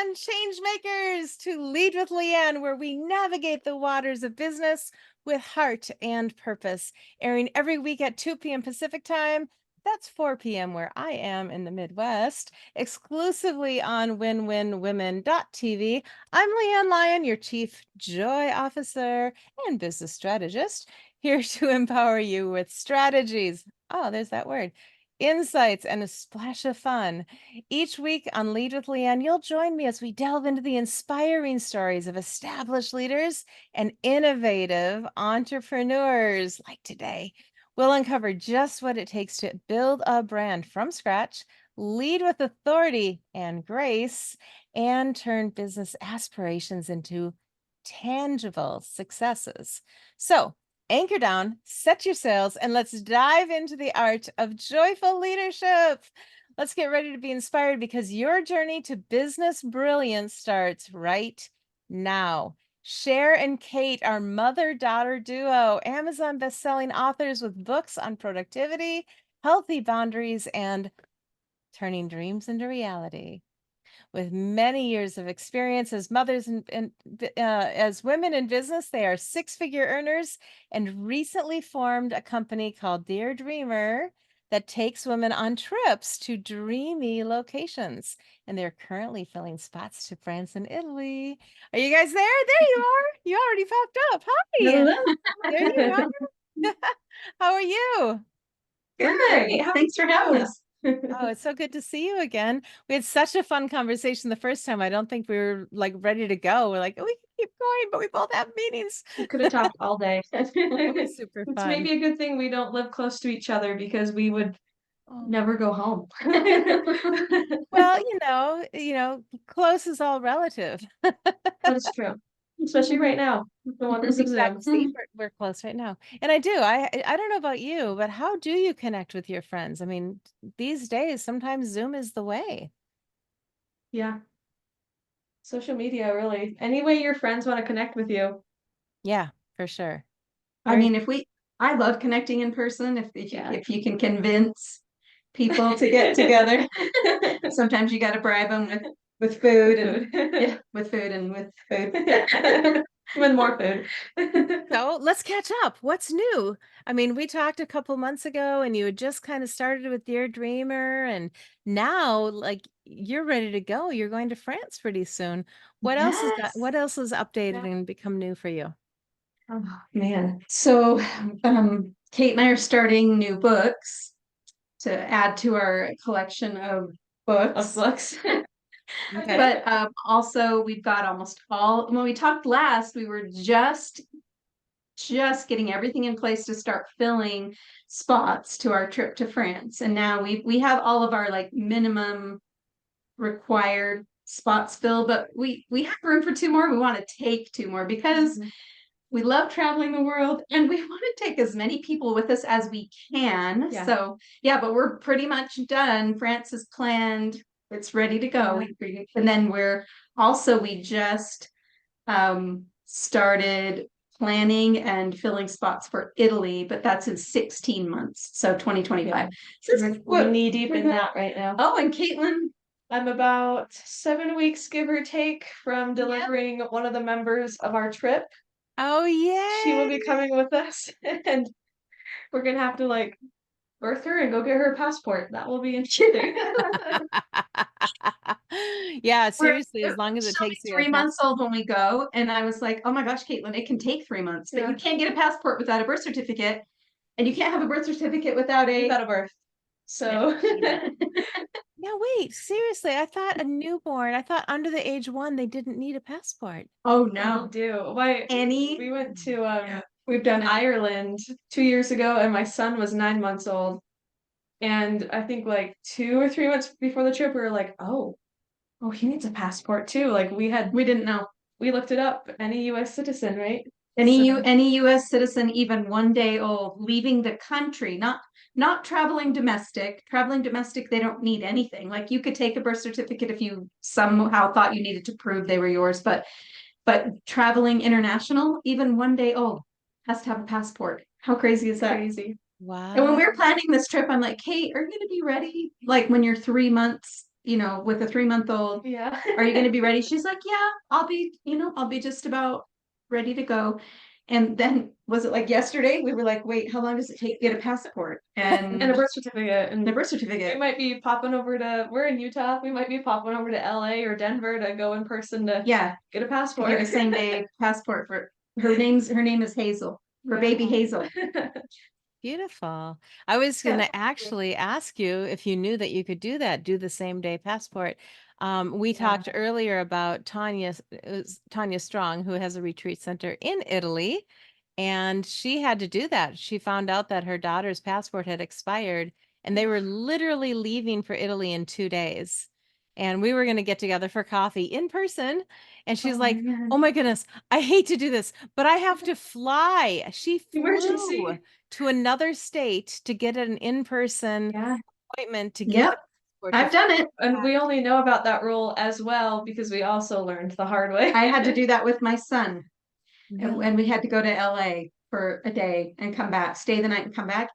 and change makers to Lead with LeAnne, where we navigate the waters of business with heart and purpose. Airing every week at 2 p.m. Pacific time. That's 4 p.m. where I am in the Midwest, exclusively on winwinwomen.tv. I'm LeAnne Lyon, your Chief Joy Officer and Business Strategist, here to empower you with strategies. Oh, there's that word. Insights and a splash of fun. Each week on Lead with LeAnne, you'll join me as we delve into the inspiring stories of established leaders and innovative entrepreneurs like today. We'll uncover just what it takes to build a brand from scratch, lead with authority and grace, and turn business aspirations into tangible successes. So, anchor down, set your sails, and let's dive into the art of joyful leadership. Let's get ready to be inspired because your journey to business brilliance starts right now. Sherr and Cait are mother-daughter duo, Amazon best-selling authors with books on productivity, healthy boundaries, and turning dreams into reality. With many years of experience as mothers and as women in business, they are six-figure earners and recently formed a company called Dear Dreamer that takes women on trips to dreamy locations. And they're currently filling spots to France and Italy. Are you guys there? There you are. You already popped up. Hi. Hello. There you are. How are you? Good. Thanks for having us. Oh, it's so good to see you again. We had such a fun conversation the first time. I don't think we were like ready to go. We're like, oh, we can keep going, but we both have meetings. We could have talked all day. It was super It's fun. maybe a good thing we don't live close to each other because we would Oh. never go home. Well, close is all relative. That is true. Especially right now, the wonders of Exactly. See, Zoom. we're close right now. And I do. I don't know about you, but how do you connect with your friends? I mean, these days, sometimes Zoom is the way. Yeah. Social media, really. Any way your friends want to connect with you. Yeah, for sure. I Very mean, I love connecting in person. Yeah. If you can convince people to get together, sometimes you got to bribe them with food and yeah, with food and with food. With more food. So let's catch up. What's new? I mean, we talked a couple months ago and you had just kind of started with Dear Dreamer, and now like you're ready to go. You're going to France pretty soon. Yes. What else has updated and become new for you? Oh man. So Cait and I are starting new books to add to our collection of books. Okay. But also we've got almost all when we talked last, we were just getting everything in place to start filling spots to our trip to France. And now we have all of our like minimum required spots filled, but we have room for two more. We want to take two more because we love traveling the world and we want to take as many people with us as we can. Yeah. So yeah, but we're pretty much done. France is planned. It's ready to go. Yeah. And then we just started planning and filling spots for Italy, but that's in 16 months. So 2025. Yeah. So We're knee deep in that right now. Oh, and Caitlin. I'm about 7 weeks, give or take, from delivering one of the members of our trip. Oh yeah. She will be coming with us, and we're gonna have to like birth her and go get her passport. That will be interesting. Yeah, seriously, as long as it She'll takes be you a 3 months old when we go. And I was like, oh my gosh, Caitlin, it can take 3 months, but Yeah. you can't get a passport without a birth certificate. And you can't have a birth certificate without Without a birth. So No, wait, seriously, I thought under the age 1 they didn't need a passport. Oh we no. do. We went to we've done Ireland 2 years ago, and my son was 9 months old. And I think like 2 or 3 months before the trip, we were like, oh, he needs a passport too. Like we didn't know. we looked it up. Any US citizen, right? Any US citizen, even 1 day old, leaving the country, not traveling domestic. Traveling domestic, they don't need anything. Like you could take a birth certificate if you somehow thought you needed to prove they were yours, but traveling international, even 1 day old, has to have a passport. How crazy is that? Crazy. And when Wow. we were planning this trip, I'm like, Cait, are you going to be ready? Like when you're 3 months you know, with a 3-month-old. Yeah. Are you going to be ready? She's like, yeah, I'll be just about ready to go. And then was it like yesterday? We were like, wait, how long does it take to get a passport? And a birth certificate. And a birth We certificate. might be popping over we're in Utah. We might be popping over to LA or Denver to go in person to Yeah. get a To passport. get a same day passport for her name is Hazel. For baby Hazel. Beautiful. I was Yeah. going to actually ask you if you knew that you could do that, do the same day passport. We talked earlier about Tanya Strong, who has a retreat center in Italy, and she had to do that. She found out that her daughter's passport had expired, and they were literally leaving for Italy in 2 days. And we were going to get together for coffee in person. And she's like, oh my goodness, I hate to do this, but I have to fly. She flew Emergency. to another state to get an in-person Yeah. appointment to get Yep. the passport. I've done it. And we only know about that rule as well because we also learned the hard way. I had to do that with my son. Yeah. And we had to go to LA for a day and come back, stay the night and come back.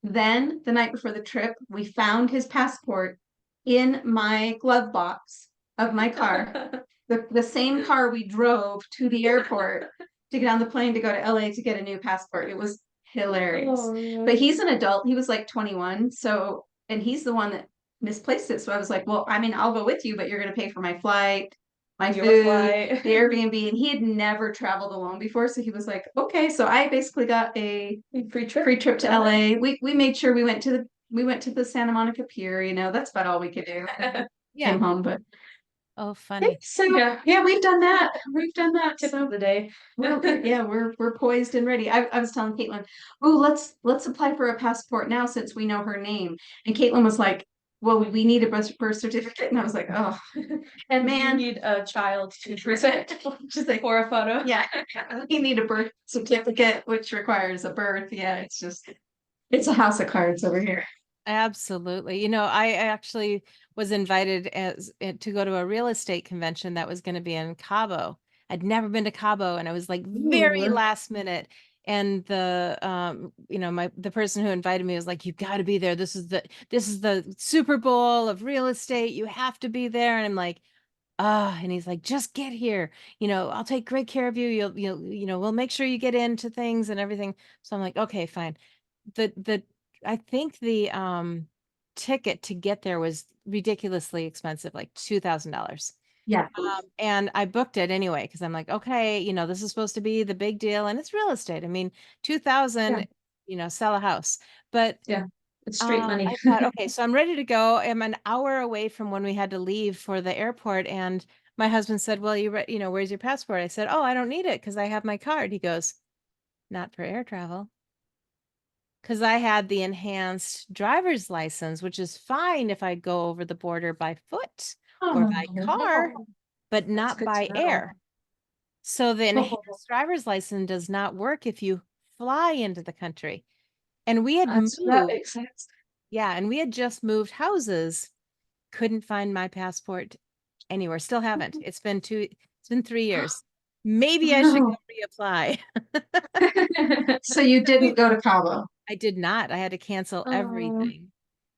Then the night before the trip, we found his passport in my glove box of my car. The same car we drove to the airport to get on the plane to go to LA to get a new passport. It was hilarious. Oh, But he's an adult. He was like 21. So, and he's the one that misplaced it. So I was like, well, I mean, I'll go with you, but you're going to pay for my flight, my Your food, flight. the Airbnb. And he had never traveled alone before. So he was like, okay. So I basically got a free trip. free trip to LA. We made sure we went to the Santa Monica Pier, you know, that's about all we could do. Yeah. Came home, but Oh, funny. so yeah, we've done that. We've done that. Tip So of the day. we're poised and ready. I was telling Caitlyn, oh, let's apply for a passport now since we know her name. And Caitlyn was like, well, we need a birth certificate. And I was like, oh, And man. you need a child to present just like for a photo. Yeah, we need a birth certificate, which requires a birth. Yeah, it's a house of cards over here. Absolutely. You know, I actually was invited to go to a real estate convention that was going to be in Cabo. I'd never been to Cabo, and I was like very Ooh. last minute. And the the person who invited me was like, "You got to be there. This is the Super Bowl of real estate. You have to be there." And I'm like, and he's like, "Just get here. You know, I'll take great care of you. We'll make sure you get into things and everything." So I'm like, "Okay, fine." The I think the ticket to get there was ridiculously expensive, like $2,000. Yeah. And I booked it anyway because I'm like, okay, this is supposed to be the big deal, and it's real estate. I mean, 2,000, sell a house. But Yeah. It's street money. I thought, okay, so I'm ready to go. I'm an hour away from when we had to leave for the airport, and my husband said, "Well, where's your passport?" I said, "Oh, I don't need it because I have my card." He goes, "Not for air travel." Because I had the enhanced driver's license, which is fine if I go over the border by foot or by car, but not by air. So the enhanced driver's license does not work if you fly into the country. And we had That moved. makes sense. Yeah, and we had just moved houses. Couldn't find my passport anywhere. Still haven't. It's been 3 years. Maybe I should go reapply. So you didn't go to Cabo? I did not. I had to cancel everything.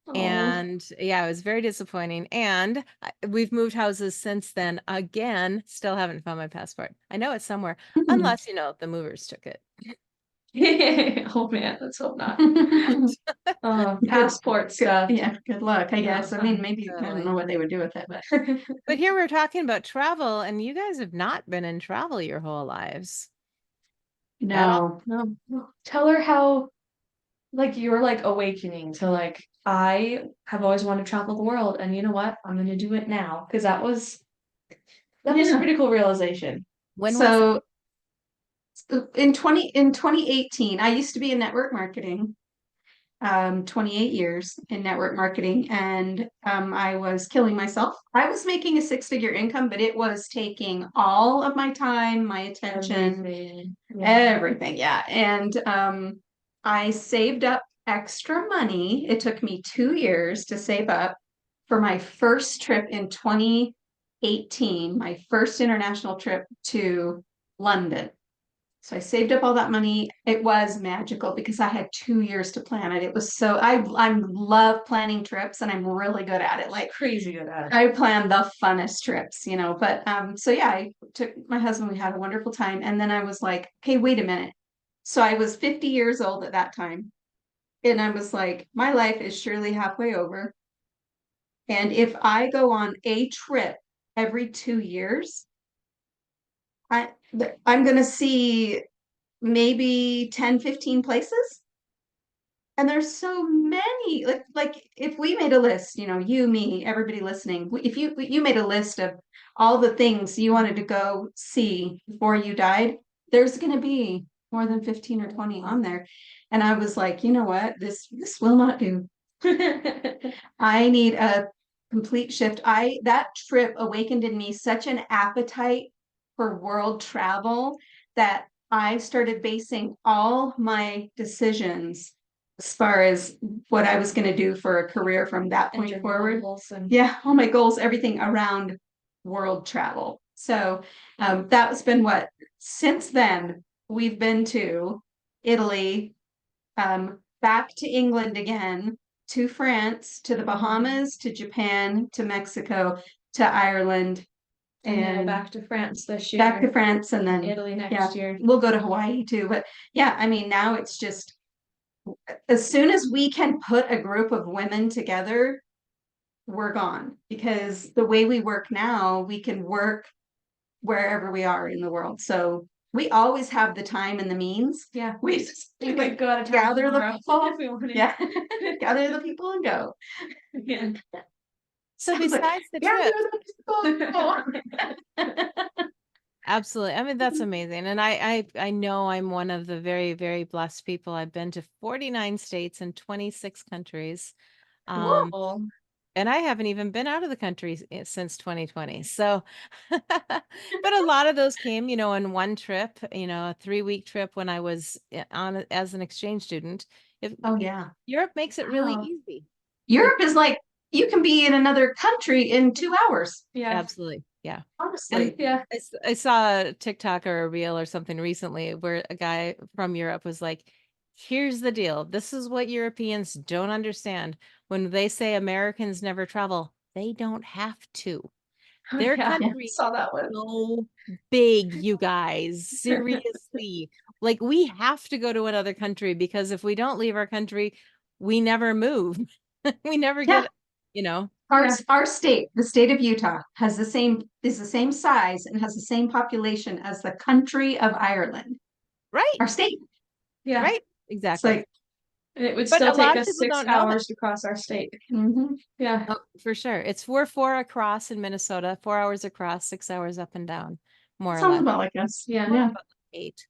Oh. And yeah, it was very disappointing. And we've moved houses since then again. Still haven't found my passport. I know it's somewhere, unless, the movers took it. Oh man, let's hope not. Passport stuff. Yeah, good luck, I guess. I mean, maybe I don't Totally. know what they would do with it, but But here we're talking about travel, and you guys have not been in travel your whole lives. no. Tell her how you're awakening to I have always wanted to travel the world, and you know what? I'm gonna do it now. Because that was a pretty cool realization. When So in 2018, I used to be in network marketing. 28 years in network marketing, and I was killing myself. I was making a 6-figure income, but it was taking all of my time, my attention, everything. Yeah. And I saved up extra money. It took me 2 years to save up for my first trip in 2018, my first international trip to London. So I saved up all that money. It was magical because I had 2 years to plan it. It was so I love planning trips and I'm really good at it. Like Crazy good at it. I plan the funnest trips, you know. But so yeah, I took my husband, we had a wonderful time. And then I was like, okay, wait a minute. So I was 50 years old at that time. And I was like, my life is surely halfway over. And if I go on a trip every 2 years, I'm gonna see maybe 10, 15 places. And there's so many. Like if we made a list, you know, you, me, everybody listening, if you made a list of all the things you wanted to go see before you died, there's gonna be more than 15 or 20 on there. And I was like, you know what? This will not do. I need a complete shift. That trip awakened in me such an appetite for world travel that I started basing all my decisions as far as what I was going to do for a career from that And point your forward. goals and Yeah, all my goals, everything around world travel. So that's been what, since then, we've been to Italy, back to England again, to France, to the Bahamas, to Japan, to Mexico, to Ireland, and and back to France this year. back to France, and then Italy next yeah, year. we'll go to Hawaii too. But yeah, I mean, now it's just as soon as we can put a group of women together, we're gone. Because the way we work now, we can work wherever we are in the world. So we always have the time and the means. Yeah. We just We could go out of town gather the tomorrow people. if we wanted. Yeah, gather the people and go. Yeah. So Sounds like, besides the gather trip, the people. absolutely. I mean, that's amazing. And I know I'm one of the very, very blessed people. I've been to 49 states and 26 countries. Cool. And I haven't even been out of the country since 2020. So, but a lot of those came, in one trip, a 3-week trip when I was as an exchange student. Oh yeah. Europe makes it really Wow. easy. Europe is like you can be in another country in 2 hours. Yeah. Absolutely. Yeah. Honestly. Yeah. I saw a TikTok or a reel or something recently where a guy from Europe was like, here's the deal. This is what Europeans don't understand. When they say Americans never travel, they don't have to. Their Yeah. country is Saw that one. so big, you guys. Seriously. Like we have to go to another country because if we don't leave our country, we never move. We never Yeah. get, you know. Our state, the state of Utah, is the same size and has the same population as the country of Ireland. Right. Our state. Yeah. Right. It's Exactly. like It would But still a lot take of us people 6 don't know that. hours to cross our state. mhm. Yeah. Oh, for sure. It's 4 across in Minnesota, 4 hours across, 6 hours up and down, more or Sounds less. about like us. Yeah. Yeah. About 8.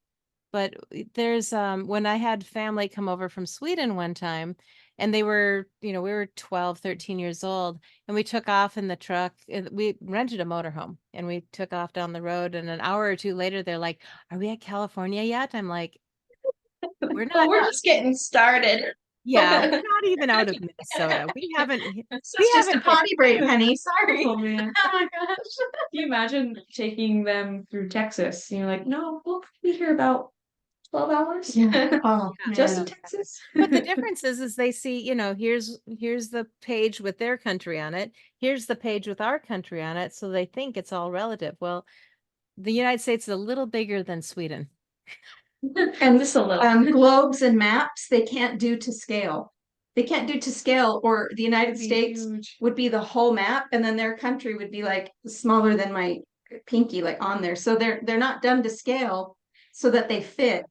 But there's when I had family come over from Sweden one time, and they were, we were 12, 13 years old, and we took off in the truck. We rented a motorhome and we took off down the road, and an hour or two later, they're like, "Are we at California yet?" I'm like, "We're Well, not." we're just getting started. Yeah, we're not even out of Minnesota. We haven't. That's We just a haven't. potty break, honey. Sorry. Oh man. Oh my gosh. Can you imagine taking them through Texas? And you're like, no, we'll be here about 12 hours. Yeah. Oh, Just in man. Texas. But the difference is they see, here's the page with their country on it. Here's the page with our country on it. So they think it's all relative. Well, the United States is a little bigger than Sweden. And Just a little. globes and maps they can't do to scale. They can't do to scale, or the United It'd be States huge. would be the whole map, and then their country would be like smaller than my pinky, like on there. So they're not done to scale so that they fit.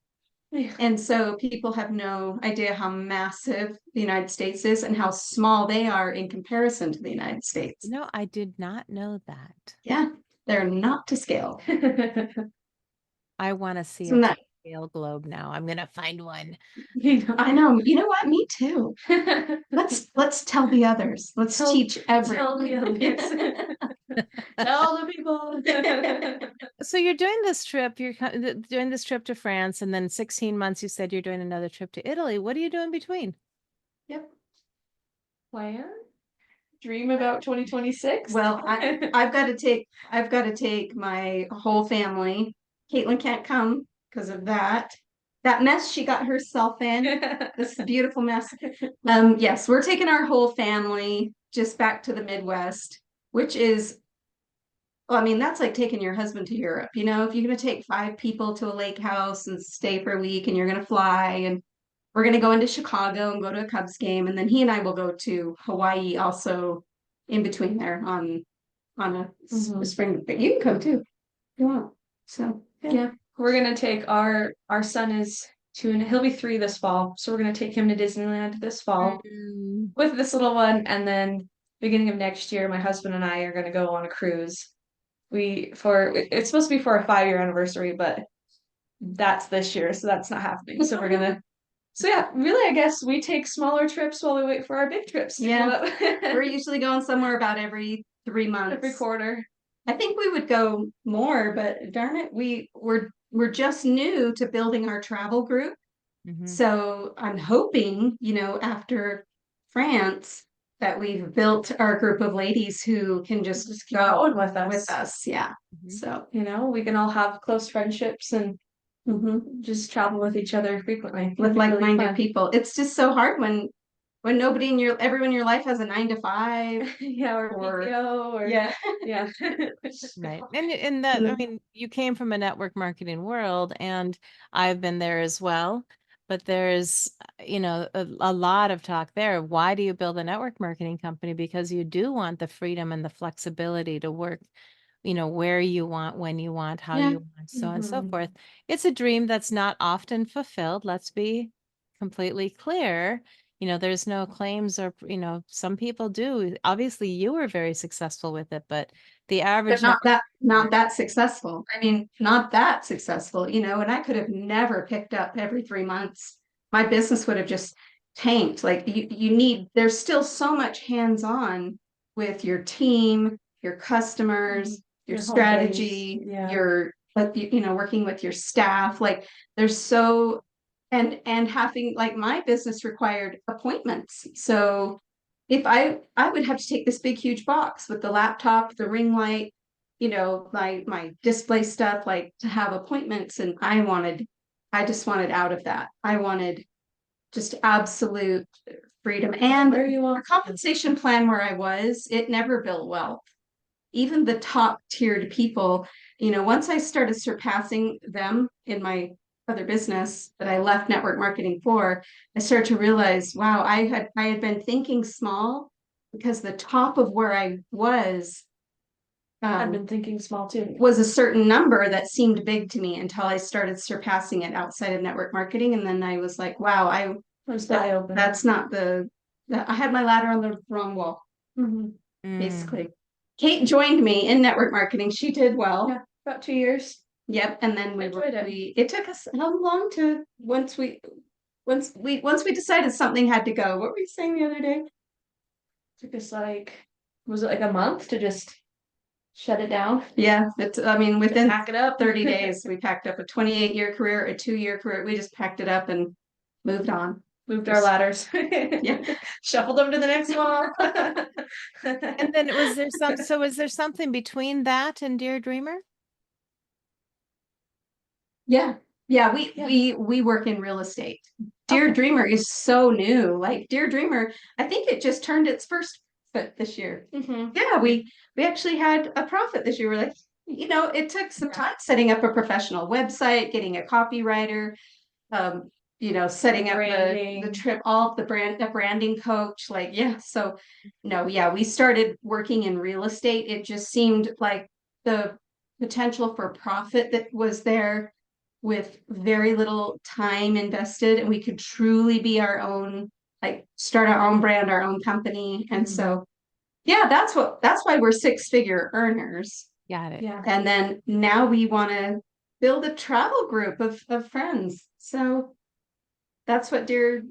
Yeah. And so people have no idea how massive the United States is and how small they are in comparison to the United States. No, I did not know that. Yeah, they're not to scale. I want to see Isn't a that- scale globe now. I'm gonna find one. I know. You know what? Me too. Let's tell the others. Let's Tell- teach everyone. Tell the others. Tell the people. So you're doing this trip. You're doing this trip to France, and then 16 months. You said you're doing another trip to Italy. What are you doing between? Yep. Plan. Dream about 2026. Well, I've got to take my whole family. Caitlyn can't come because of that mess she got herself in. This beautiful mess. Yes, we're taking our whole family just back to the Midwest, which is, well, I mean, that's like taking your husband to Europe. You know, if you're going to take 5 people to a lake house and stay for a week, and you're going to fly, and we're going to go into Chicago and go to a Cubs game, and then he and I will go to Hawaii also in between there on a spring. But you can come too if you want. So Yeah. We're gonna take our son is 2 and he'll be 3 this fall. So we're gonna take him to Disneyland this fall with this little one, and then beginning of next year, my husband and I are gonna go on a cruise. It's supposed to be for a 5-year anniversary, but that's this year, so that's not happening. So we're gonna so yeah, really I guess we take smaller trips while we wait for our big trips to come up. We're usually going somewhere about every 3 months. Every quarter. I think we would go more, but darn it, we're just new to building our travel group. So I'm hoping, you know, after France, that we've built our group of ladies who can just keep go going with us. Yeah. So, You know, we can all have close friendships and just travel with each other frequently. with It'd be really like-minded fun. people. It's just so hard when nobody in everyone in your life has a 9 to 5. Yeah, or PTO, or Yeah. yeah. Right. And that, I mean, you came from a network marketing world, and I've been there as well. But there's, you know, a lot of talk there. Why do you build a network marketing company? Because you do want the freedom and the flexibility to work, you know, where you want, when you want, how Yeah. you want, so on and so forth. It's a dream that's not often fulfilled. Let's be completely clear. You know, there's no claims, or, you know, some people do. Obviously, you were very successful with it, but the average But not that successful. I mean, not that successful, you know, and I could have never picked up every 3 months. My business would have just tanked. Like there's still so much hands-on with your team, your customers, your Your home strategy, base, yeah. your, you know, working with your staff. Like there's so, and having, like, my business required appointments. So if I would have to take this big huge box with the laptop, the ring light, you know, my display stuff, like, to have appointments, and I just wanted out of that. I wanted just absolute freedom. And Where you the want. compensation plan where I was, it never built wealth. Even the top tiered people, you know, once I started surpassing them in my other business that I left network marketing for, I started to realize, wow, I had been thinking small because the top of where I was I've been thinking small too. was a certain number that seemed big to me until I started surpassing it outside of network marketing. And then I was like, wow, that's not I had my ladder on the wrong wall, basically. Cait joined me in network marketing. She did well. Yeah, about 2 years. Yep. And then it took us how long to once we decided something had to go. What were you saying the other day? Took us was it like a month to just shut it down? Yeah, I mean, within pack it up. 30 days, we packed up a 28-year career, a 2-year career. We just packed it up and moved on. Moved our ladders. Yeah. Shuffled them to the next wall. And then was there something between that and Dear Dreamer? Yeah. We work in real estate. Dear Dreamer is so new. Like, Dear Dreamer, I think it just turned its first foot this year. Yeah, we actually had a profit this year. We're like, you know, it took some time setting up a professional website, getting a copywriter, you know, setting up the trip, all of the branding coach. Like, yeah. So no, yeah, we started working in real estate. It just seemed like the potential for profit that was there with very little time invested, and we could truly be our own, like, start our own brand, our own company. And so, yeah, that's why we're 6-figure earners. Got it. Yeah. And then now we want to build a travel group of friends. So that's what Dear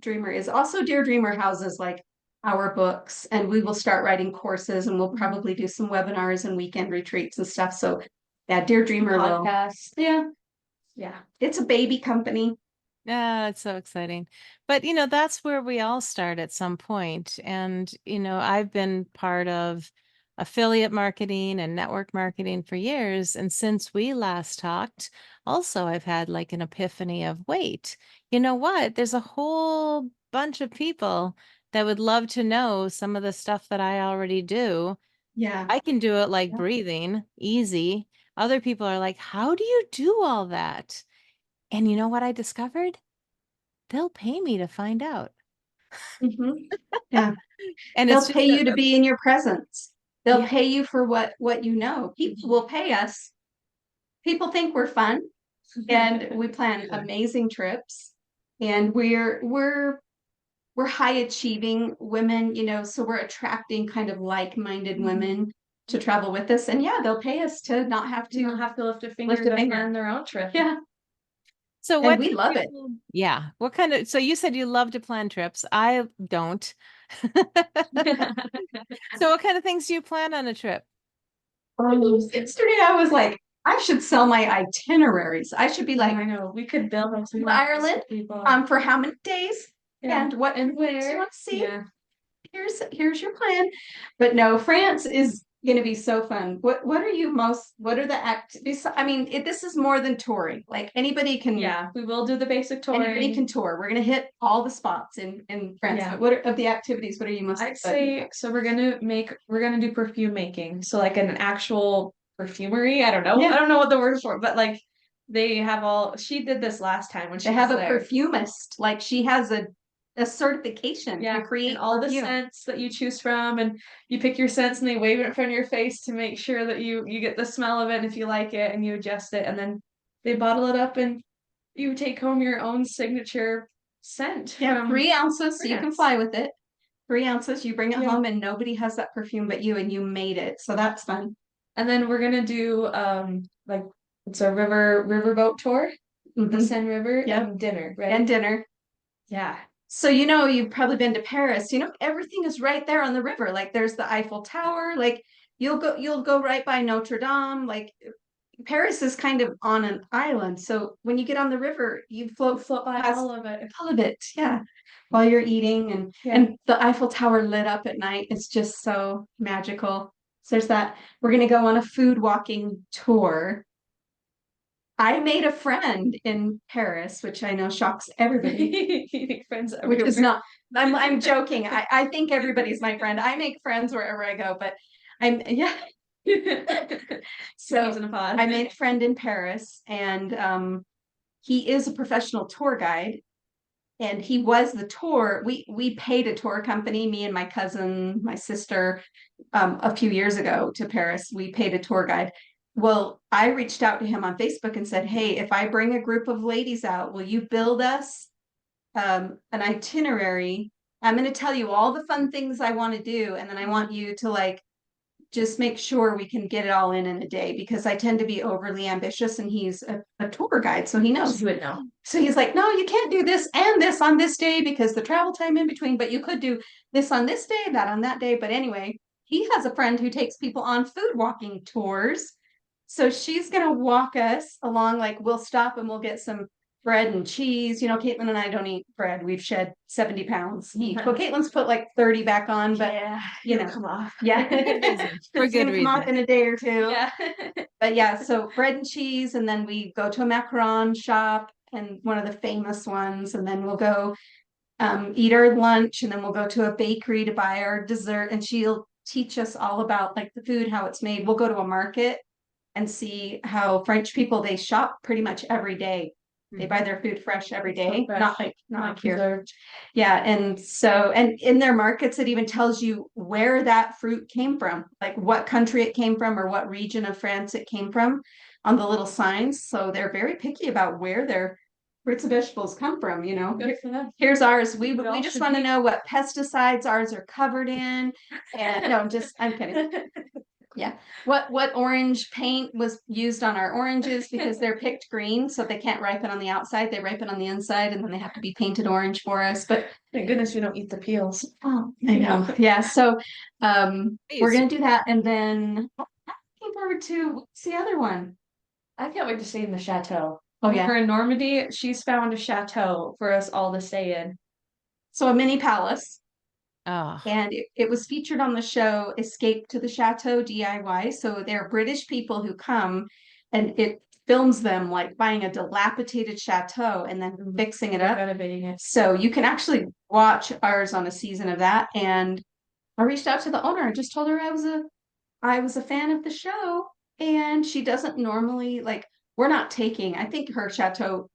Dreamer is. Also, Dear Dreamer houses, like, our books, and we will start writing courses, and we'll probably do some webinars and weekend retreats and stuff. So yeah, Dear Dreamer podcast. Yeah, it's a baby company. Yeah, it's so exciting. But, you know, that's where we all start at some point. And, you know, I've been part of affiliate marketing and network marketing for years. And since we last talked, also I've had like an epiphany of wait, you know what? There's a whole bunch of people that would love to know some of the stuff that I already do. Yeah. I can do it like Yeah. breathing, easy. Other people are like, how do you do all that? And you know what I discovered? They'll pay me to find out. Yeah. And They'll it's just pay you to be in your presence. They'll yeah. pay you for what you know. People will pay us. People think we're fun and we plan amazing trips, and we're high achieving women, you know, so we're attracting kind of like-minded women to travel with us. And yeah, they'll pay us to not have You don't to have to lift a finger to plan their own trip. Yeah. So And what we do love it. Yeah. What kind of, so you said you love to plan trips. I don't. So what kind of things do you plan on a trip? Yesterday I was like, I should sell my itineraries. I should be like, I know we could build Ireland, for how many days and what and things you where. want to see. Yeah. Here's your plan. But no, France is going to be so fun. What are the activities? I mean, this is more than touring. Like anybody can. Yeah, we will do the basic touring. Anybody can tour. We're going to hit all the spots in France. Yeah. But what are, of the activities? What are you most I'd excited say so. We're gonna do perfume making. So like an actual perfumery. I don't know. Yeah. I don't know what the word for, but like they have all. She did this last time when she They have was a there. perfumist. Like she has a certification Yeah, to create and all the perfume. scents that you choose from, and you pick your scents, and they wave it in front of your face to make sure that you get the smell of it, and if you like it, and you adjust it, and then they bottle it up, and you take home your own signature scent. Yeah, 3 ounces, so you can France. fly with it. 3 ounces, you bring it Yeah. home, and nobody has that perfume but you, and you made it. So that's fun. And then we're gonna do like it's a riverboat tour, the Seine River, Yep. and dinner, right? And dinner. Yeah. So you know you've probably been to Paris. You know everything is right there on the river. Like there's the Eiffel Tower. Like you'll go right by Notre Dame. Like Paris is kind of on an island. So when you get on the river, you float by past all of it. all of it. Yeah. While you're eating and the Eiffel Tower lit up at night. It's just so magical. So there's that. We're gonna go on a food walking tour. I made a friend in Paris, which I know shocks everybody. You make friends Which is everywhere. not, I'm joking. I think everybody's my friend. I make friends wherever I go, but yeah. So Peas in a pod. I made a friend in Paris, and he is a professional tour guide, and he was the tour. We paid a tour company, me and my cousin, my sister, a few years ago to Paris. We paid a tour guide. Well, I reached out to him on Facebook and said, hey, if I bring a group of ladies out, will you build us an itinerary? I'm going to tell you all the fun things I want to do, and then I want you to like just make sure we can get it all in a day, because I tend to be overly ambitious, and he's a tour guide, so he knows. You would know. So he's like, no, you can't do this and this on this day because the travel time in between, but you could do this on this day, that on that day. But anyway, he has a friend who takes people on food walking tours. So she's going to walk us along, like we'll stop and we'll get some bread and cheese. You know, Caitlyn and I don't eat bread. We've shed 70 pounds each. Well, Caitlyn's put like 30 back on, but you know, come off. Yeah. For It's good gonna come off reason. in a day or two. Yeah. But yeah, so bread and cheese, and then we go to a macaron shop, and one of the famous ones, and then we'll go eat our lunch, and then we'll go to a bakery to buy our dessert, and she'll teach us all about like the food, how it's made. We'll go to a market and see how French people, they shop pretty much every day. They buy their food fresh every day, not like here. Preserved. Yeah, and so, and in their markets, it even tells you where that fruit came from, like what country it came from or what region of France it came from on the little signs. So they're very picky about where their fruits and vegetables come from, you know. Good for them. Here's ours. We all just should want to be. know what pesticides ours are covered in. And no, I'm kidding. Yeah. What orange paint was used on our oranges, because they're picked green, so they can't ripen on the outside. They ripen on the inside, and then they have to be painted orange for us. But Thank goodness we don't eat the peels. oh, I know. Yeah. So we're gonna do that, and then looking forward to what's the other one? I can't wait to stay in the chateau. Oh yeah. We're in Normandy. She's found a chateau for us all to stay in. So a mini palace. Oh, And it was featured on the show Escape to the Chateau DIY. So they're British people who come, and it films them like buying a dilapidated chateau and then fixing it up. Renovating it. So you can actually watch ours on a season of that. And I reached out to the owner. I just told her I was a fan of the show, and she doesn't normally like, we're not taking, I think her chateau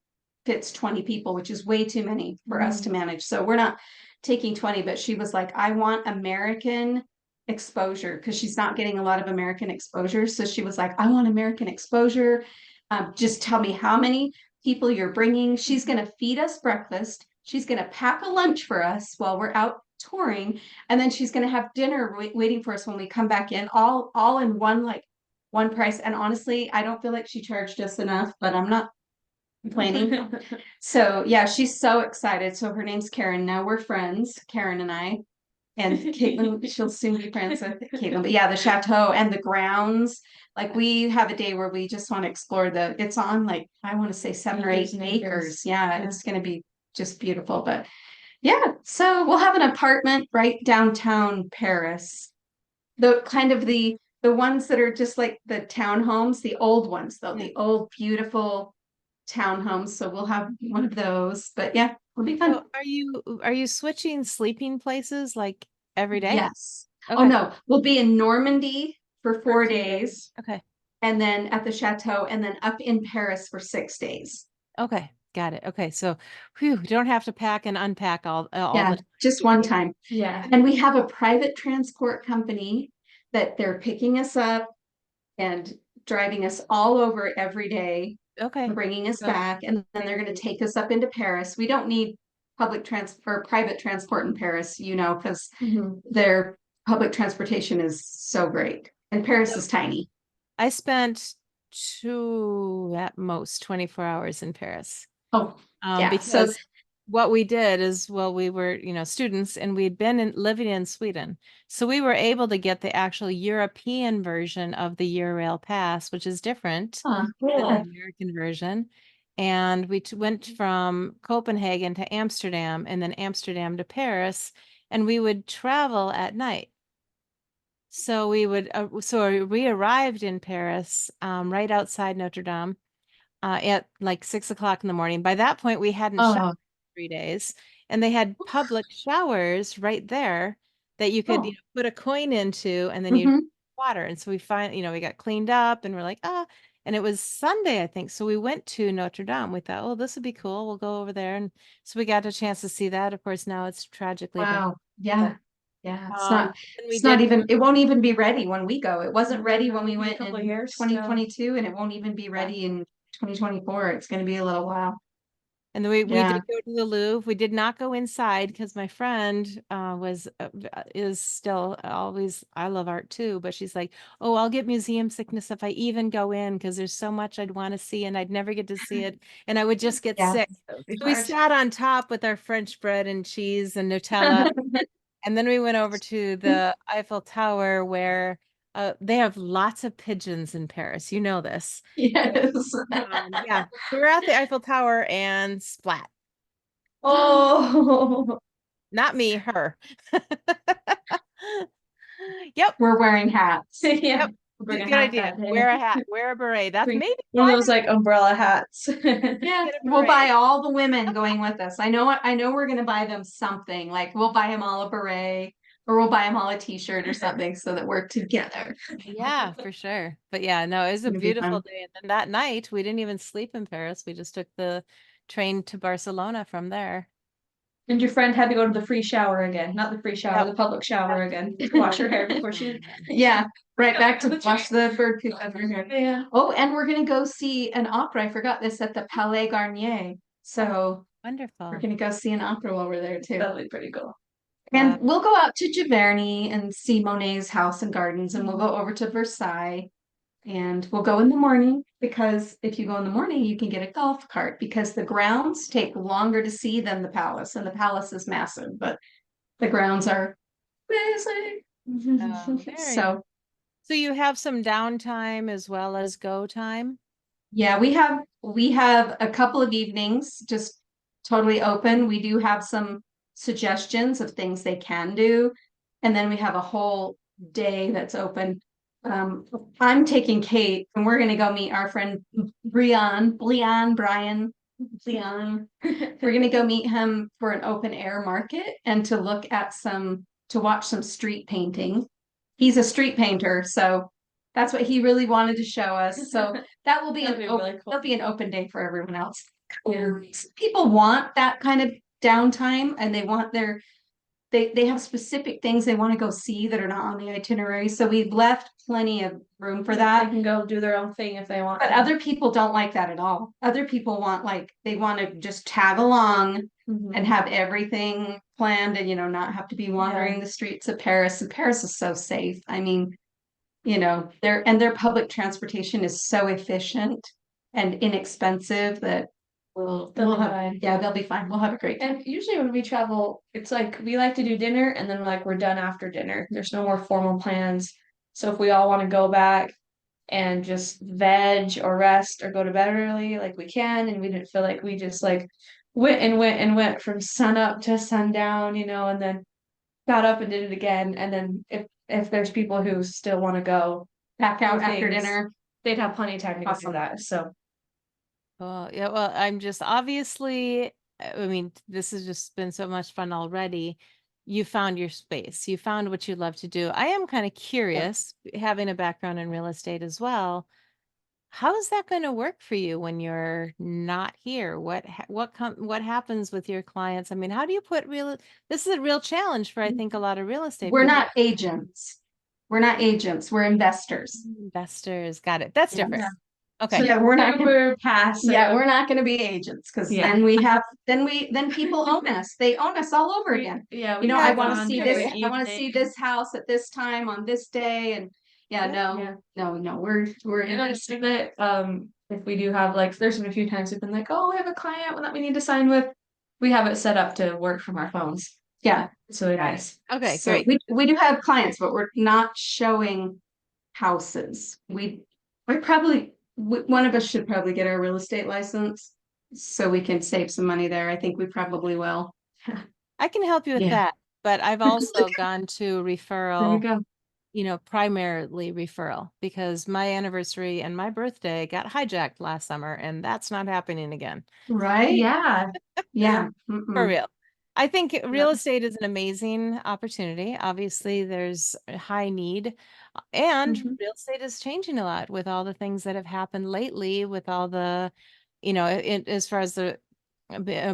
fits 20 people, which is way too many for us to manage. So we're not taking 20, but she was like, I want American exposure, because she's not getting a lot of American exposure. So she was like, I want American exposure. Just tell me how many people you're bringing. She's going to feed us breakfast. She's going to pack a lunch for us while we're out touring, and then she's going to have dinner waiting for us when we come back in, all in one price. And honestly, I don't feel like she charged us enough, but I'm not complaining. So yeah, she's so excited. So her name's Karen. Now we're friends, Karen and I. And Caitlyn, she'll soon be friends with Caitlyn. But yeah, the chateau and the grounds. Like, we have a day where we just want to explore it's on, like, I want to say 7 or 8 acres. Yeah, it's going to be just beautiful. But yeah, so we'll have an apartment right downtown Paris. The kind of the ones that are just like the townhomes, the old ones though, the old beautiful townhomes. So we'll have one of those. But yeah, it'll be fun. so are you switching sleeping places like every day? Yes. Okay. Oh no, we'll be in Normandy for 4 days, Okay. and then at the chateau, and then up in Paris for 6 days. Okay. Got it. Okay. So, you don't have to pack and unpack all Yeah, the time. just one time. Yeah. And we have a private transport company that they're picking us up and driving us all over every day, Okay. bringing us So- back, and then they're going to take us up into Paris. We don't need public transport or private transport in Paris, because their public transportation is so great. And Paris is tiny. I spent at most 24 hours in Paris. Oh, yeah. Because what we did is, well, we were, students, and we'd been living in Sweden. So we were able to get the actual European version of the Eurail Pass, which is different than the American version. And we went from Copenhagen to Amsterdam, and then Amsterdam to Paris, and we would travel at night. So we arrived in Paris, right outside Notre Dame, at like 6 o'clock in the morning. By that point, we hadn't showered for 3 days, and they had public showers right there that you could put a coin into, and then you water. And so we we got cleaned up, and we're like, and it was Sunday, I think. So we went to Notre Dame. We thought, oh, this would be cool. We'll go over there. And so we got a chance to see that. Of course, now it's tragically abandoned. wow. Yeah. Yeah. And we It's not did- even, it won't even be ready when we go. It wasn't ready when we went in couple of years, 2022, and it won't even be ready in 2024. It's going to be a little while. And then we did Yeah. go to the Louvre. We did not go inside because my friend is still always, I love art too, but she's like, oh, I'll get museum sickness if I even go in, because there's so much I'd want to see and I'd never get to see it, and I would just get Yeah. sick. So we sat on top with our French bread and cheese and Nutella, and then we went over to the Eiffel Tower, where they have lots of pigeons in Paris. You know this. Yes. Yeah. So we're at the Eiffel Tower, and splat. Oh. Not me, her. Yep. We're wearing hats. Yeah. Yep. Bring a Good hat idea. that day. Wear a hat. Wear a beret. That's Bring maybe One of why those like umbrella hats. Yeah, get a we'll beret. buy all the women going with us. I know we're gonna buy them something. Like, we'll buy them all a beret, or we'll buy them all a t-shirt or something, so that we're together. Yeah, for sure. But yeah, no, it was a It'll be beautiful fun. day. And then that night, we didn't even sleep in Paris. We just took the train to Barcelona from there. And your friend had to go to the free shower again, not the free shower, Yep. the public shower again, to wash her hair before she. Yeah, right back to wash the bird poop out of your hair. Yeah. Oh, and we're gonna go see an opera. I forgot this, at the Palais Garnier. So Wonderful. we're gonna go see an opera while we're there too. That'll be pretty cool. And we'll go out to Giverny and see Monet's house and gardens, and we'll go over to Versailles, and we'll go in the morning, because if you go in the morning, you can get a golf cart, because the grounds take longer to see than the palace, and the palace is massive, but the grounds are amazing. very So So you have some downtime as well as go time? yeah, we have a couple of evenings just totally open. We do have some suggestions of things they can do. And then we have a whole day that's open. I'm taking Cait and we're going to go meet our friend Brian. We're going to go meet him for an open air market and to look at to watch some street painting. He's a street painter, so that's what he really wanted to show us. So that will be that'll be an open day for everyone else. Yeah. People want that kind of downtime, and they have specific things they want to go see that are not on the itinerary. So we've left plenty of room for that. They can go do their own thing if they want. But other people don't like that at all. Other people they want to just tag along and have everything planned and, not have to be wandering the streets of Paris. And Paris is so safe. I mean, their public transportation is so efficient and inexpensive that they'll be fine. Yeah, they'll be fine. We'll have a great time. And usually when we travel, it's like we like to do dinner and then we're done after dinner. There's no more formal plans. So if we all want to go back and just veg or rest or go to bed early, we can, and we didn't feel like we just went from sun up to sundown, and then got up and did it again. And then if there's people who still want to go back out after dinner, they'd have plenty of time to go do that. So yeah, well, I'm just obviously, I mean, this has just been so much fun already. You found your space. You found what you love to do. I am kind of curious, having a background in real estate as well. How is that going to work for you when you're not here? What happens with your clients? I mean, how do you this is a real challenge for, I think, a lot of real estate We're people. not agents. We're investors. Investors. Got it. That's different. Yeah. Okay. So yeah, we're not passive. Yeah, we're not going to be agents because then people own us. They own us all over again. Yeah, I want to see this. I want to see this house at this time on this day, and no, we're in that. If we do have there's been a few times we've been like, oh, we have a client that we need to sign with. We have it set up to work from our phones. Yeah, it's really nice. Okay, so great. We do have clients, but we're not showing houses. We probably. One of us should probably get our real estate license so we can save some money there. I think we probably will. I can help you with that, but I've also gone to referral, There we go. Primarily referral, because my anniversary and my birthday got hijacked last summer, and that's not happening again. Right? Yeah. Yeah. For real. I think real estate is an amazing opportunity. Obviously, there's a high need, and real estate is changing a lot with all the things that have happened lately, with all the, as far as the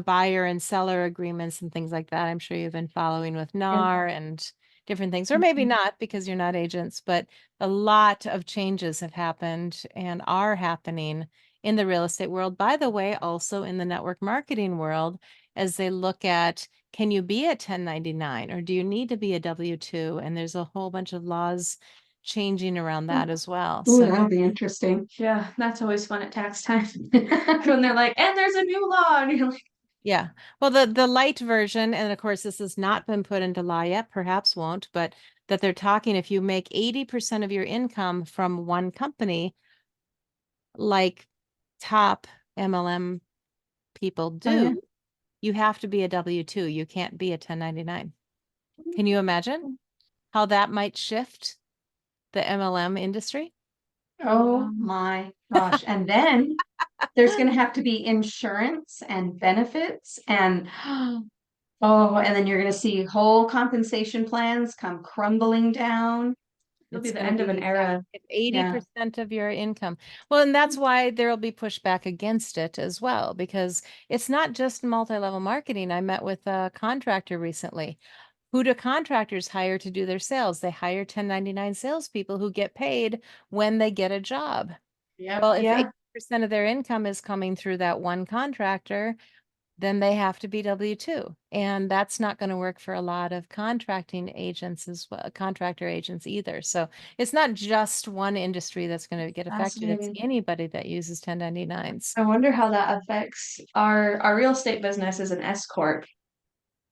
buyer and seller agreements and things like that. I'm sure you've been following with NAR and different things, or maybe not because you're not agents, but a lot of changes have happened and are happening in the real estate world. By the way, also in the network marketing world, as they look at, can you be a 1099 or do you need to be a W-2? And there's a whole bunch of laws changing around that as well. Ooh, that'll be interesting. Yeah, that's always fun at tax time when they're like, and there's a new law, and you're like, yeah. Well, the light version, and of course this has not been put into law yet, perhaps won't, but that they're talking, if you make 80% of your income from one company, like top MLM people do, you have to be a W-2. You can't be a 1099. Can you imagine how that might shift the MLM industry? Oh my gosh. And then there's going to have to be insurance and benefits and and then you're going to see whole compensation plans come crumbling down. It'll be the end of an era. 80% of your income. Well, and that's why there'll be pushback against it as well, because it's not just multi-level marketing. I met with a contractor recently. Who do contractors hire to do their sales? They hire 1099 salespeople who get paid when they get a job. Well, if 80% of their income is coming through that one contractor, then they have to be W-2. And that's not going to work for a lot of contracting agents as well, contractor agents either. So it's not just one industry that's going to get affected. It's anybody that uses 1099s. I wonder how that affects our real estate business as an S corp.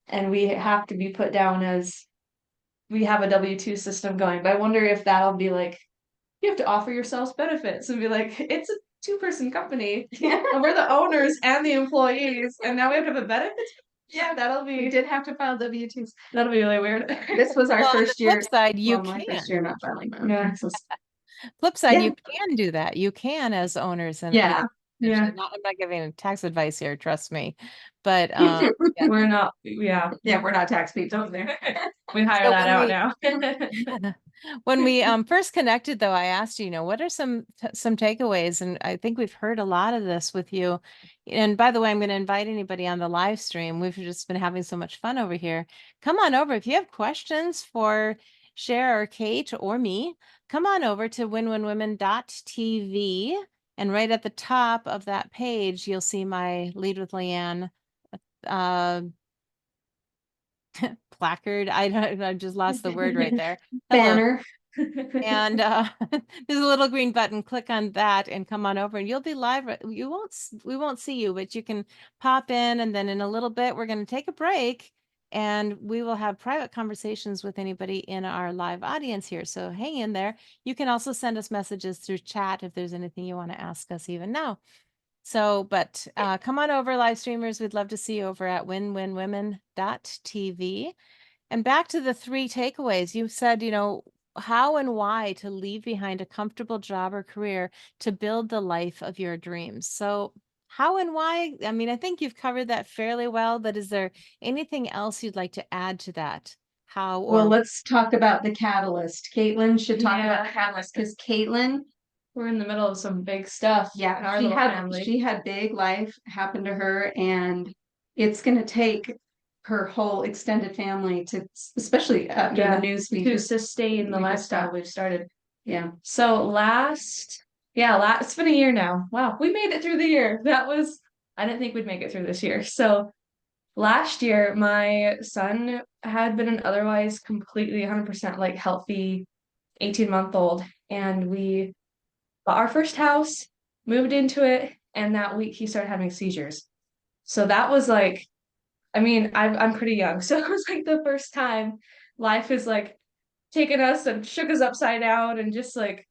And we have to be put down as we have a W-2 system going. But I wonder if that'll be like, you have to offer yourselves benefits and be like, it's a 2-person company and we're the owners and the employees, and now we have to have a benefits. Yeah, that'll We be did have to file W-2s. that'll be really weird. This was our Well, on the first flip year. side, you Well, my can. first year not filing my own Yeah. taxes. Flip side, Yeah. you can do that. You can as owners and Yeah. Yeah. I'm not giving tax advice here, trust me. But yeah. We're not. Yeah, Yeah, we're not tax people. don't there. We hire So that when out we- now. When we first connected, though, I asked you, what are some takeaways? And I think we've heard a lot of this with you. And by the way, I'm going to invite anybody on the live stream. We've just been having so much fun over here. Come on over. If you have questions for Sherr or Cait or me, come on over to winwinwomen.tv. And right at the top of that page, you'll see my Lead with LeAnne uh, placard. I just lost the word right there. Hello. Banner. And there's a little green button. Click on that and come on over, and you'll be live. We won't see you, but you can pop in, and then in a little bit we're going to take a break, and we will have private conversations with anybody in our live audience here. So hang in there. You can also send us messages through chat if there's anything you want to ask us even now. So, but come on over, live streamers. We'd love to see you over at winwinwomen.tv. And back to the 3 takeaways. You said, how and why to leave behind a comfortable job or career to build the life of your dreams. So, how and why? I mean, I think you've covered that fairly well, but is there anything else you'd like to add to that? How or Well, let's talk about the catalyst. Caitlyn should talk about the Yeah. catalyst because Caitlyn, We're in the middle of some big stuff. in yeah, our she little had family. she had big life happen to her, and it's going to take her whole extended family to, especially after Yeah, the news we to just, sustain the we just lifestyle got. we've started. Yeah. So it's been a year now. Wow, we made it through the year. I didn't think we'd make it through this year. So last year, my son had been an otherwise completely 100% like healthy 18-month-old, and we bought our first house, moved into it, and that week he started having seizures. So that was like, I mean, I'm pretty young, so it was like the first time life is like taken us and shook us upside down and just like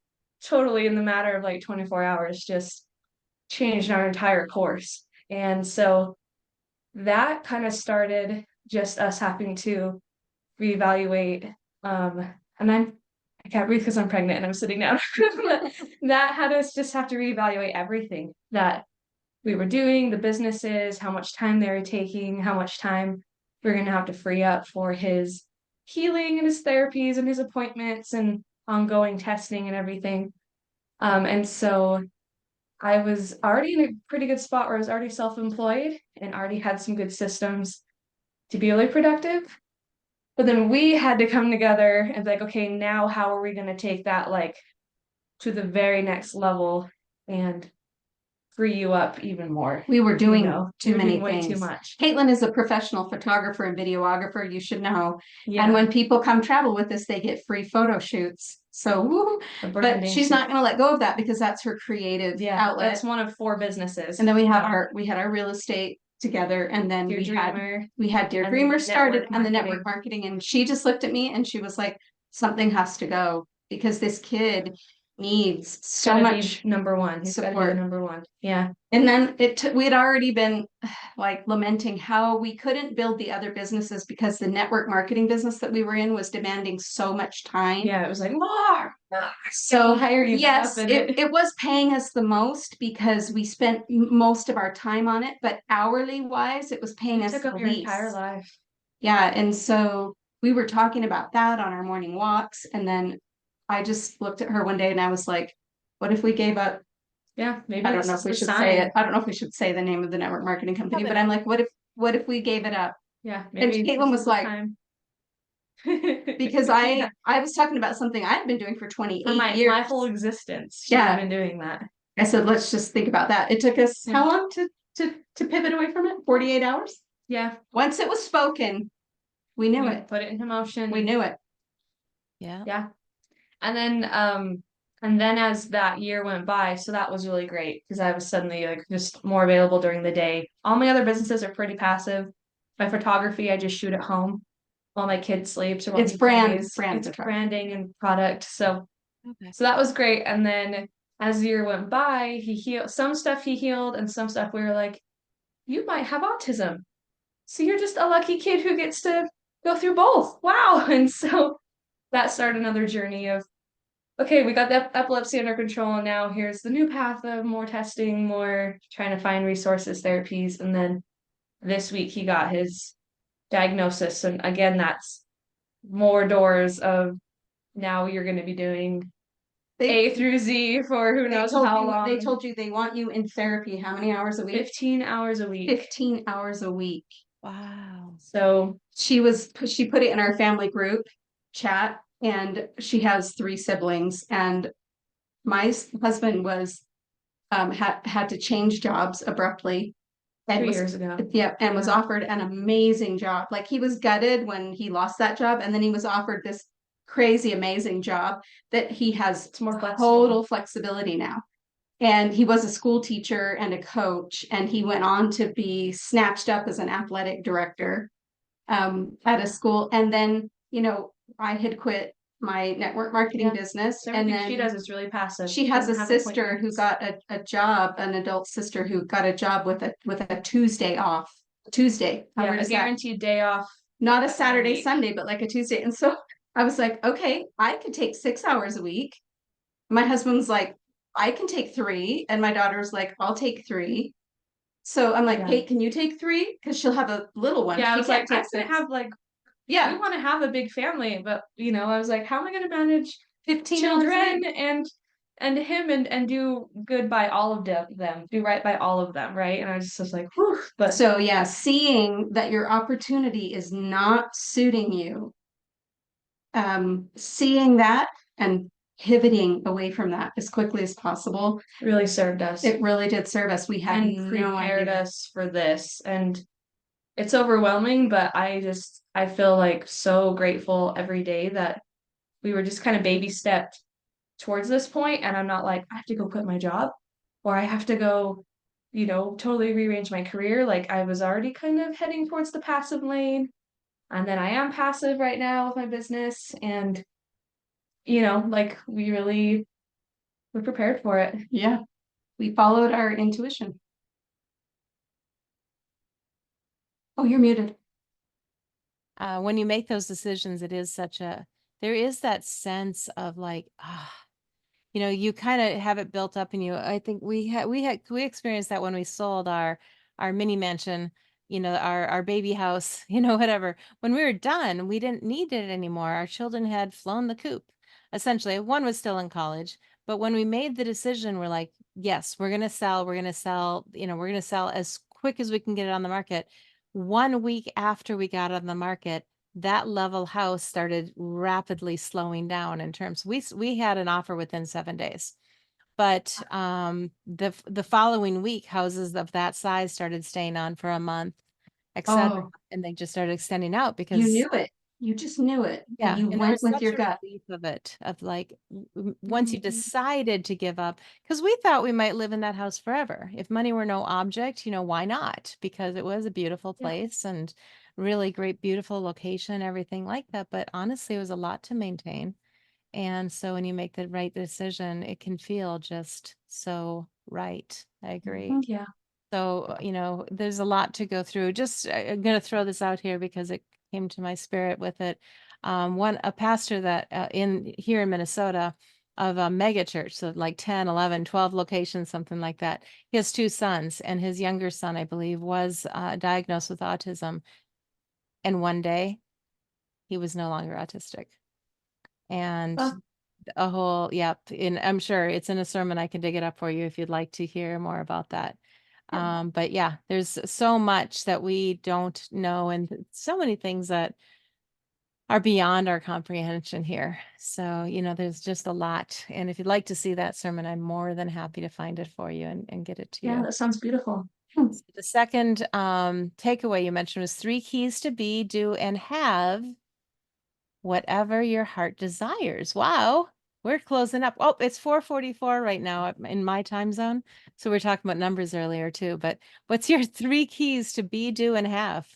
totally in the matter of like 24 hours just changed our entire course. And so that kind of started just us having to reevaluate. And I can't breathe because I'm pregnant and I'm sitting down. But that had us just have to reevaluate everything that we were doing, the businesses, how much time they were taking, how much time we're going to have to free up for his healing and his therapies and his appointments and ongoing testing and everything. And so I was already in a pretty good spot where I was already self-employed and already had some good systems to be really productive. But then we had to come together and be like, okay, now how are we going to take that like to the very next level and free you up even more? We were doing Too many way things. too much. Caitlyn is a professional photographer and videographer, you should know. Yeah. And when people come travel with us, they get free photo shoots. So, woo, but she's not going to let go of that because that's her creative outlet. That's one of 4 businesses. And then we had our real estate together, and then we had Dear Dreamer started and the network marketing, and she just looked at me and she was like, something has to go because this kid needs so much number one. He's gotta be the support. number one. Yeah. And then we had already been like lamenting how we couldn't build the other businesses because the network marketing business that we were in was demanding so much time. Yeah, it was like more. So higher you yes, up, it was paying us the most because we spent most of our time on it, but hourly wise, it was paying us took the up your least. entire life. Yeah, and so we were talking about that on our morning walks, and then I just looked at her one day and I was like, what if we gave up? Yeah, maybe I don't know if we should say it. I don't know if we should say the name of the network marketing company, but I'm like, what if we gave it up? Yeah, maybe. And Caitlyn was like, because I was talking about something I'd been doing for 28 years. My whole existence. She's been doing that. I said, let's just think about that. It took us how long to pivot away from it? 48 hours? Yeah. Once it was spoken, we knew it. Put it into motion. We knew it. Yeah. Yeah. And then as that year went by, so that was really great because I was suddenly like just more available during the day. All my other businesses are pretty passive. My photography, I just shoot at home while my kid sleeps. Or it's branding and product. So that was great. And then as the year went by, he healed some stuff, and some stuff we were like, you might have autism. so you're just a lucky kid who gets to go through both. Wow. And so that started another journey of, okay, we got the epilepsy under control, and now here's the new path of more testing, more trying to find resources, therapies. And then this week he got his diagnosis. And again, that's more doors of now you're going to be doing A through Z for who knows how long. They told you they want you in therapy how many hours a week? 15 hours a week. 15 hours a week. Wow. So she put it in our family group chat, and she has 3 siblings, and my husband was had to change jobs abruptly. 2 years ago. Yeah, and was offered an amazing job. Like, he was gutted when he lost that job, and then he was offered this crazy amazing job that he has It's more total flexibility now. And he was a school teacher and a coach, and he went on to be snatched up as an athletic director at a school. And then, you know, I had quit my network marketing business. So and then she does is really passive. she has a sister who got a job, an adult sister who got a job with a Tuesday off. Tuesday. Yeah, a guaranteed day off. Not a Saturday, Sunday, but like a Tuesday. And so I was like, okay, I could take 6 hours a week. My husband's like, I can take 3. And my daughter's like, I'll take 3. So I'm like, Kate, can you take 3? Because she'll have a little one. Yeah, I was like, I'm gonna have like, yeah, we want to have a big family, but you know, I was like, how am I going to manage 15 children and him and do good by all of them, do right by all of them, right? And I just was like, whew. But so yeah, seeing that your opportunity is not suiting you, seeing that and pivoting away from that as quickly as possible really served us. It really did serve us. We had and prepared us for this, and it's overwhelming, but I feel like so grateful every day that we were just kind of baby stepped towards this point, and I'm not like, I have to go quit my job or I have to go, you know, totally rearrange my career. Like, I was already kind of heading towards the passive lane, and then I am passive right now with my business, and you know, like we're prepared for it. Yeah, we followed our intuition. Oh, you're muted. When you make those decisions, it is there is that sense of like, you know, you kind of have it built up in you. I think we experienced that when we sold our mini mansion, you know, our baby house, you know, whatever. When we were done, we didn't need it anymore. Our children had flown the coop. Essentially, one was still in college, but when we made the decision, we're like, yes, we're going to sell. We're going to sell, you know, we're going to sell as quick as we can get it on the market. 1 week after we got on the market, that level house started rapidly slowing down in terms. We had an offer within 7 days, but the following week, houses of that size started staying on for a month, etc. And they just started extending out because you knew it. You just knew it. Yeah, and you went with your gut. Of it, of like, once you decided to give up, because we thought we might live in that house forever. If money were no object, you know, why not? Because it was a beautiful place and really great, beautiful location, everything like that. But honestly, it was a lot to maintain. And so when you make the right decision, it can feel just so right. I agree. Yeah. So, you know, there's a lot to go through. Just, I'm going to throw this out here because it came to my spirit with it. A pastor that here in Minnesota of a mega church, so like 10, 11, 12 locations, something like that. He has 2 sons, and his younger son, I believe, was diagnosed with autism. And one day he was no longer autistic. And a whole, yep. And I'm sure it's in a sermon. I can dig it up for you if you'd like to hear more about that. But yeah, there's so much that we don't know, and so many things that are beyond our comprehension here. So, you know, there's just a lot. And if you'd like to see that sermon, I'm more than happy to find it for you and get it to you. Yeah, that sounds beautiful. The second takeaway you mentioned was 3 keys to be, do, and have whatever your heart desires. Wow. We're closing up. Oh, it's 4:44 right now in my time zone. So we're talking about numbers earlier too. But what's your 3 keys to be, do, and have?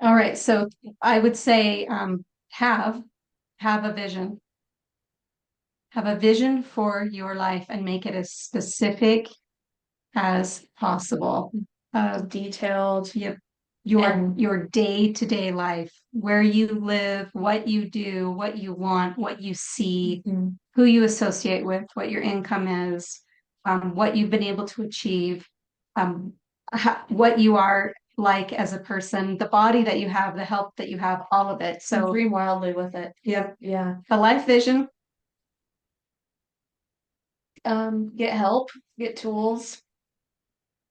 All right. So I would say have a vision. Have a vision for your life and make it as specific as possible. Detailed. Yep. And- Your day-to-day life, where you live, what you do, what you want, what you see, who you associate with, what your income is, what you've been able to achieve, what you are like as a person, the body that you have, the health that you have, all of it. So dream wildly with it. yep, Yeah. a life vision. Get help, get tools.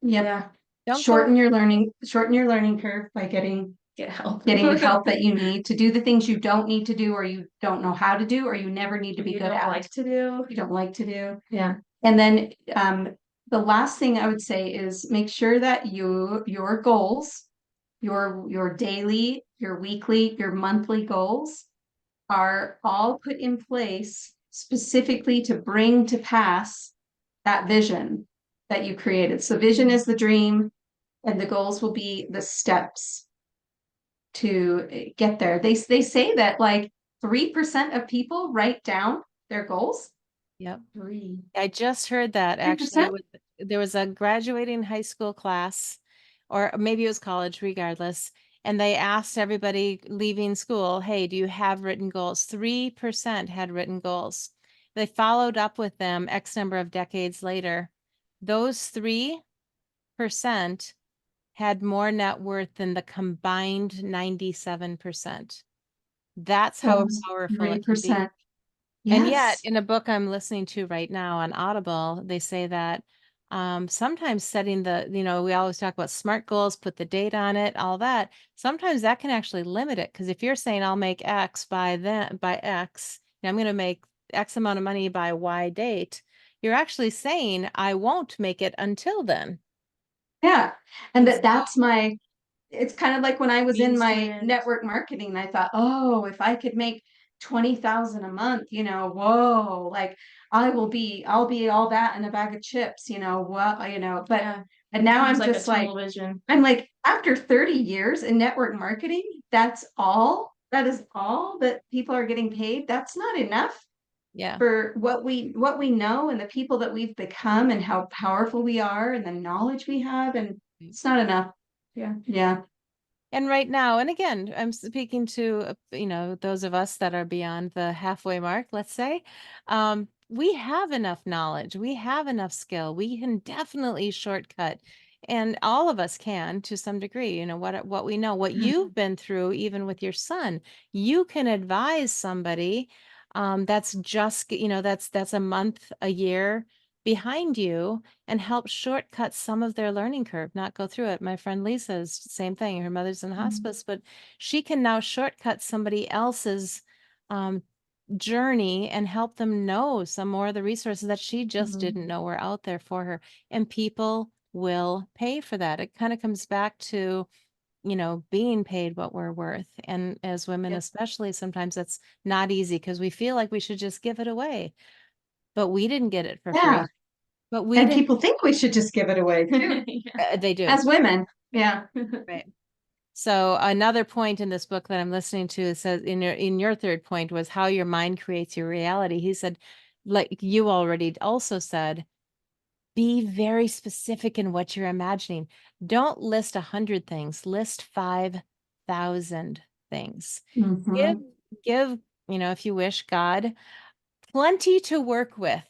Yep. Yeah. Don't Shorten go. your learning curve by getting Get help. the help that you need to do the things you don't need to do, or you don't know how to do, or you never need to be You good don't at. like to do. You don't like to do. Yeah. And then the last thing I would say is make sure that your goals, your daily, your weekly, your monthly goals are all put in place specifically to bring to pass that vision that you created. So vision is the dream, and the goals will be the steps to get there. They say that like 3% of people write down their goals. Yep. 3. I just heard that actually. 3%? There was a graduating high school class, or maybe it was college, regardless. And they asked everybody leaving school, hey, do you have written goals? 3% had written goals. They followed up with them X number of decades later. Those 3% had more net worth than the combined 97%. That's how powerful it can be. 3%. And yet, Yes. in a book I'm listening to right now on Audible, they say that sometimes setting we always talk about SMART goals, put the date on it, all that. Sometimes that can actually limit it. Because if you're saying I'll make X by X, and I'm going to make X amount of money by Y date, you're actually saying I won't make it until then. Yeah. And And so, that's my, it's kind of like when I was in Means to my an end. network marketing, I thought, oh, if I could make 20,000 a month, whoa, like I'll be all that in a bag of chips, but Yeah. and now I'm It's like just a like, tunnel vision. I'm like, after 30 years in network marketing, that is all that people are getting paid. That's not enough yeah. for what we know and the people that we've become and how powerful we are and the knowledge we have, and it's not enough. Yeah. And right now, and again, I'm speaking to, those of us that are beyond the halfway mark, let's say, we have enough knowledge, we have enough skill, we can definitely shortcut. And all of us can to some degree, what we know, what you've been through, even with your son, you can advise somebody that's just, that's a month, a year behind you and help shortcut some of their learning curve, not go through it. My friend Lisa's same thing. Her mother's in hospice, but she can now shortcut somebody else's journey and help them know some more of the resources that she just didn't know were out there for her. And people will pay for that. It kind of comes back to, being paid what we're worth. And as women, Yep. especially, sometimes that's not easy because we feel like we should just give it away. But we didn't get it for Yeah. free. But we And didn't. people think we should just give it away too, They do. as women. Yeah. Right. So another point in this book that I'm listening to says in your third point was how your mind creates your reality. He said, like you already also said, be very specific in what you're imagining. Don't list 100 things, list 5,000 things. Give, Mhm. give, if you wish, God plenty to work with.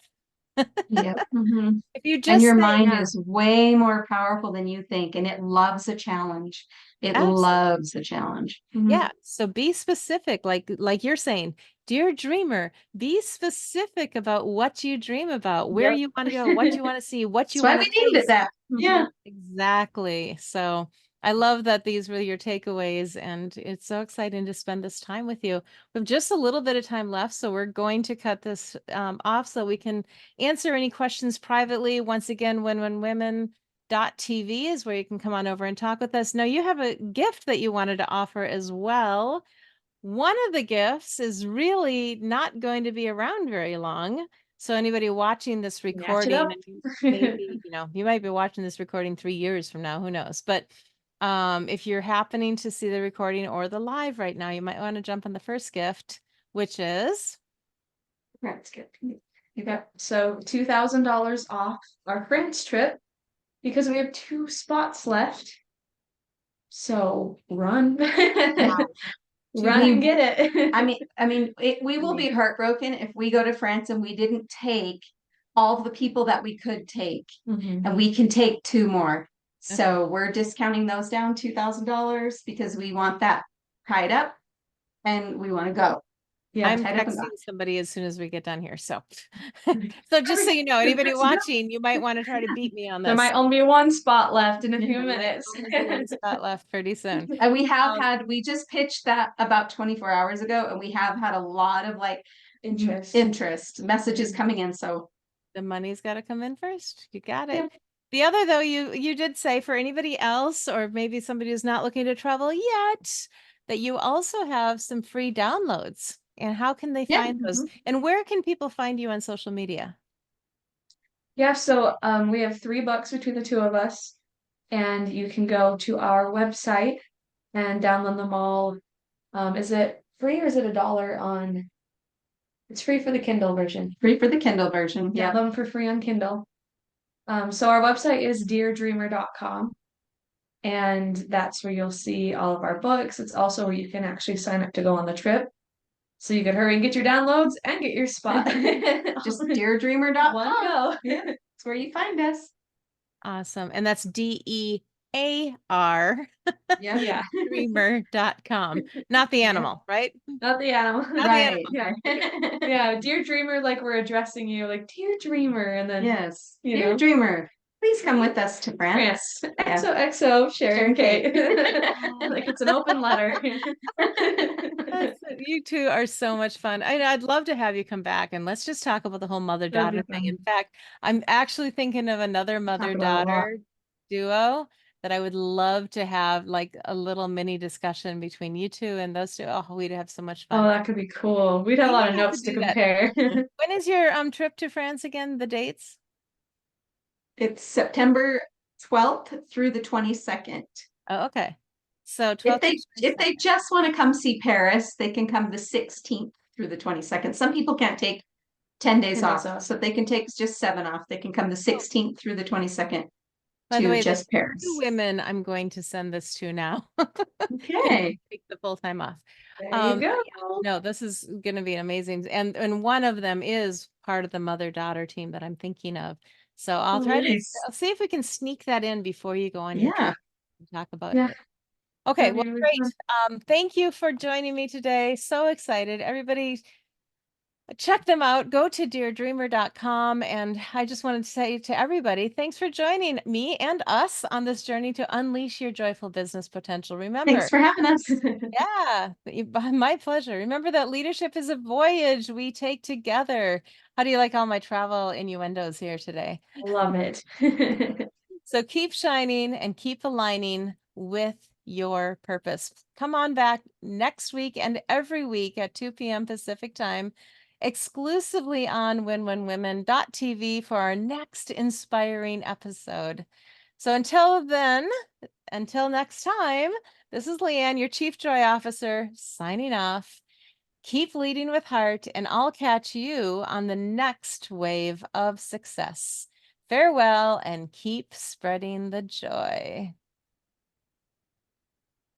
Yep. Mhm. If you And just your say, mind is way more powerful than you think, and it loves a challenge. It absolutely. loves a challenge. Mhm. Yeah. So be specific, like you're saying, dear dreamer, be specific about what you dream about, where Yep. you want to go, what you want to see, what you That's why want we to named it taste. that. Yeah. Exactly. So I love that these were your takeaways, and it's so exciting to spend this time with you. We have just a little bit of time left, so we're going to cut this off so we can answer any questions privately. Once again, TV is where you can come on over and talk with us. Now, you have a gift that you wanted to offer as well. One of the gifts is really not going to be around very long. So anybody watching this Match it up. recording, and maybe, you might be watching this recording 3 years from now, who knows? But if you're happening to see the recording or the live right now, you might want to jump on the first gift, which is That's good. You got so $2,000 off our France trip. because we have 2 spots left. So run. Run We- and get it. We will be heartbroken if we go to France and we didn't take all the people that we could take, Mhm. and we can take 2 more. So we're discounting those down $2,000 because we want that tied up and we want to go. Yeah. I'm tied up and texting gone. somebody as soon as we get done here. So, so just so you know, anybody watching, you might want to try to beat me on There this. might only be 1 spot left in a few There might minutes. only be one spot left pretty soon. And we have Um, we just pitched that about 24 hours ago, and we have had a lot of like Interest. messages coming in. So The money's got to come in first. You got it. Yep. The other, though, you did say for anybody else, or maybe somebody who's not looking to travel yet, that you also have some free downloads. And how can they Yeah. find those? And where can people find you on social media? Yeah, so we have $3 between the 2 of us, and you can go to our website and download them all. Is it free or is it $1 on? It's free for the Kindle version. Free for the Kindle version. Yeah, them for free on Kindle. So our website is deardreamer.com, and that's where you'll see all of our books. It's also where you can actually sign up to go on the trip. So you could hurry and get your downloads and get your spot. Just deardreamer.com. One go. Yeah, that's where you find us. Awesome. And that's DEAR Yeah. dreamer.com. Not the animal, right? Not the animal. Not the Right. animal. Yeah. Yeah. Dear Dreamer, like we're addressing you, like Dear Dreamer, and then Yes. you Dear know. Dreamer, please come with us to France. France. Yeah. XOXO, Sherr and Cait. Oh, Like it's an open letter. You two are so much fun. I'd love to have you come back and let's just talk about the whole mother-daughter That'd be thing. In fun. fact, I'm actually thinking of another about it a lot. mother-daughter duo that I would love to have like a little mini discussion between you two and those two. Oh, we'd have so much Oh, fun. that could be cool. We'd have a We lot of might have notes to to do that. compare. When is your trip to France again? The dates? It's September 12th through the 22nd. Oh, okay. So If 12th they to 22nd. just want to come see Paris, they can come the 16th through the 22nd. Some people can't take 10 days 10 off, days off. so if they can take just 7 off. They can come the 16th through the 22nd By the to way, just there's Paris. 2 women I'm going to send this to now. Okay. Take the full time off. There you go. No, this is going to be amazing. And one of them is part of the mother-daughter team that I'm thinking of. So I'll try Nice. to see if we can sneak that in before you go on your Yeah. trip and talk about Yeah. it. Okay, That'd be well, really great. Thank you for joining me today. So excited. Everybody check them out. Go to deardreamer.com. And I just wanted to say to everybody, thanks for joining me and us on this journey to unleash your joyful business potential. Remember, Thanks for having us. yeah, my pleasure. Remember that leadership is a voyage we take together. How do you like all my travel innuendos here today? Love it. So keep shining and keep aligning with your purpose. Come on back next week and every week at 2 p.m. Pacific time, exclusively on winwinwomen.tv for our next inspiring episode. So until then, until next time, this is LeAnn, your Chief Joy Officer, signing off. Keep leading with heart, and I'll catch you on the next wave of success. Farewell, and keep spreading the joy.